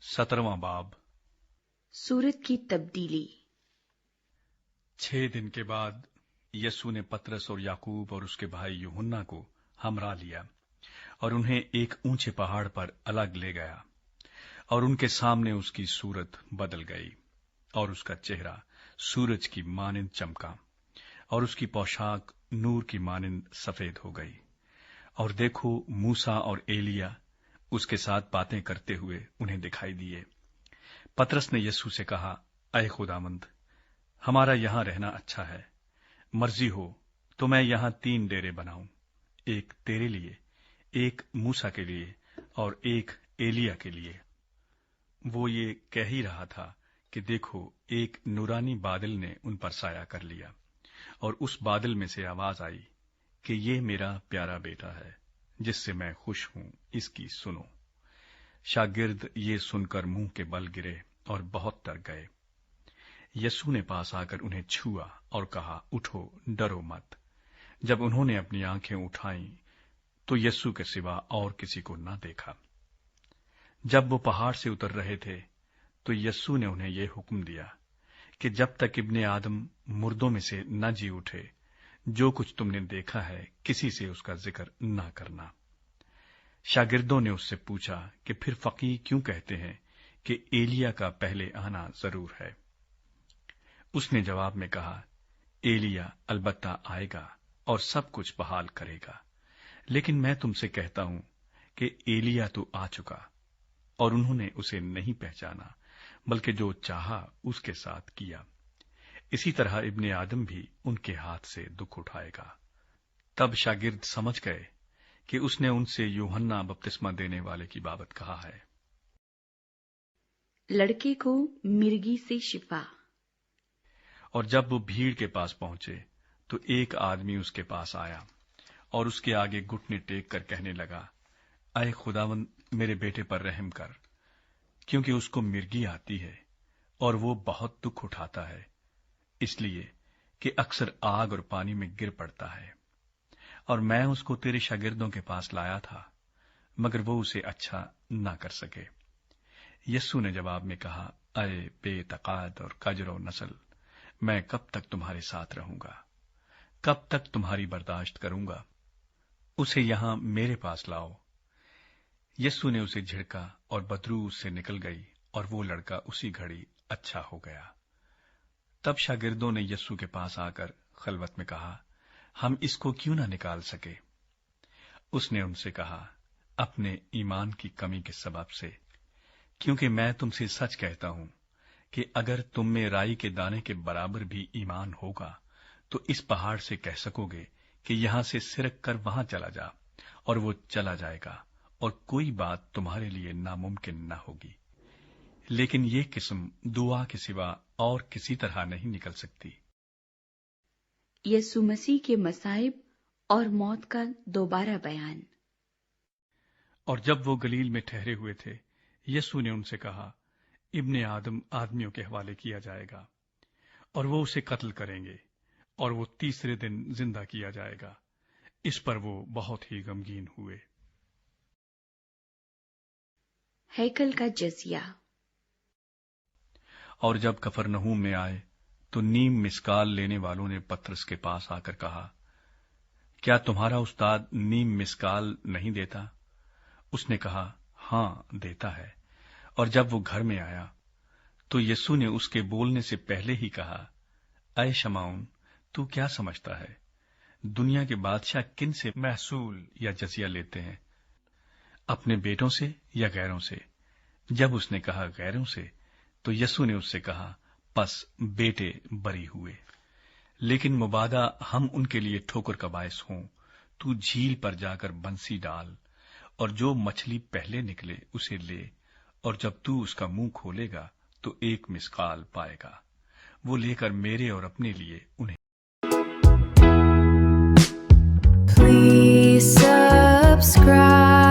17वां बाब। सूरत की तब्दीली। 6 दिन के बाद यीशु ने पतरस और याकूब और उसके भाई यूहन्ना को हमरा लिया और उन्हें एक ऊंचे पहाड़ पर अलग ले गया, और उनके सामने उसकी सूरत बदल गई और उसका चेहरा सूरज की मानिंद चमका और उसकी पोशाक नूर की मानिंद सफेद हो गई। और देखो, मूसा और एलिया उसके साथ बातें करते हुए उन्हें दिखाई दिए। पतरस ने यीशु से कहा, ऐ खुदावंद, हमारा यहां रहना अच्छा है। मर्जी हो तो मैं यहां 3 डेरे बनाऊं, एक तेरे लिए, एक मूसा के लिए और एक एलिया के लिए। वो ये कह ही रहा था कि देखो, एक नूरानी बादल ने उन पर साया कर लिया, और उस बादल में से आवाज आई कि ये मेरा प्यारा बेटा है, जिससे मैं खुश हूं, इसकी सुनो। शागिर्द ये सुनकर मुंह के बल गिरे और बहुत डर गए। यीशु ने पास आकर उन्हें छुआ और कहा, उठो, डरो मत। जब उन्होंने अपनी आंखें उठाईं तो यीशु के सिवा और किसी को न देखा। जब वो पहाड़ से उतर रहे थे तो यीशु ने उन्हें यह हुक्म दिया कि जब तक इब्ने आदम मुर्दों में से न जी उठे, जो कुछ तुमने देखा है किसी से उसका जिक्र न करना। शागिर्दों ने उससे पूछा कि फिर फकीह क्यों कहते हैं कि एलिया का पहले आना जरूर है। उसने जवाब में कहा, एलिया अलबत्ता आएगा और सब कुछ बहाल करेगा, लेकिन मैं तुमसे कहता हूं कि एलिया तो आ चुका और उन्होंने उसे नहीं पहचाना, बल्कि जो चाहा उसके साथ किया। इसी तरह इब्ने आदम भी उनके हाथ से दुख उठाएगा। तब शागिर्द समझ गए कि उसने उनसे यूहन्ना बपतिस्मा देने वाले की बाबत कहा है। लड़के को मिर्गी से शिफा। और जब वो भीड़ के पास पहुंचे तो एक आदमी उसके पास आया और उसके आगे घुटने टेक कर कहने लगा, ऐ खुदावंद, मेरे बेटे पर रहम कर, क्योंकि उसको मिर्गी आती है और वो बहुत दुख उठाता है, इसलिए कि अक्सर आग और पानी में गिर पड़ता है। और मैं उसको तेरे शागिर्दों के पास लाया था, मगर वो उसे अच्छा न कर सके। यीशु ने जवाब में कहा, अरे बेतकाद और कजरो नस्ल, मैं कब तक तुम्हारे साथ रहूंगा, कब तक तुम्हारी बर्दाश्त करूंगा? उसे यहां मेरे पास लाओ। यीशु ने उसे झिड़का और बदबू उससे निकल गई और वो लड़का उसी घड़ी अच्छा हो गया। तब शागिर्दों ने यीशु के पास आकर खलवत में कहा, हम इसको क्यों ना निकाल सके? उसने उनसे कहा, अपने ईमान की कमी के सबब से, क्योंकि मैं तुमसे सच कहता हूं कि अगर तुम में राई के दाने के बराबर भी ईमान होगा तो इस पहाड़ से कह सकोगे कि यहां से सिरक कर वहां चला जा, और वो चला जाएगा, और कोई बात तुम्हारे लिए नामुमकिन न होगी। लेकिन ये किस्म दुआ के सिवा और किसी तरह नहीं निकल सकती। यीशु मसीह के मसाइब और मौत का दोबारा बयान। और जब वो गलील में ठहरे हुए थे, यीशु ने उनसे कहा, इब्ने आदम आदमियों के हवाले किया जाएगा और वो उसे कत्ल करेंगे, और वो तीसरे दिन जिंदा किया जाएगा। इस पर वो बहुत ही गमगीन हुए। हैकल का जजिया। और जब कफरनहूम में आए तो नीम मिस्काल लेने वालों ने पतरस के पास आकर कहा, क्या तुम्हारा उस्ताद नीम मिस्काल नहीं देता? उसने कहा, हां, देता है। और जब वो घर में आया तो यीशु ने उसके बोलने से पहले ही कहा, ऐ शमाउन, तू क्या समझता है? दुनिया के बादशाह किन से महसूल या जजिया लेते हैं, अपने बेटों से या गैरों से? जब उसने कहा गैरों से, तो यीशु ने उससे कहा, बस बेटे बरी हुए। लेकिन मुबादा हम उनके लिए ठोकर का बायस हों, तू झील पर जाकर बंसी डाल, और जो मछली पहले निकले उसे ले, और जब तू उसका मुंह खोलेगा तो 1 मिस्काल पाएगा। वो लेकर मेरे और अपने लिए उन्हें। Please subscribe.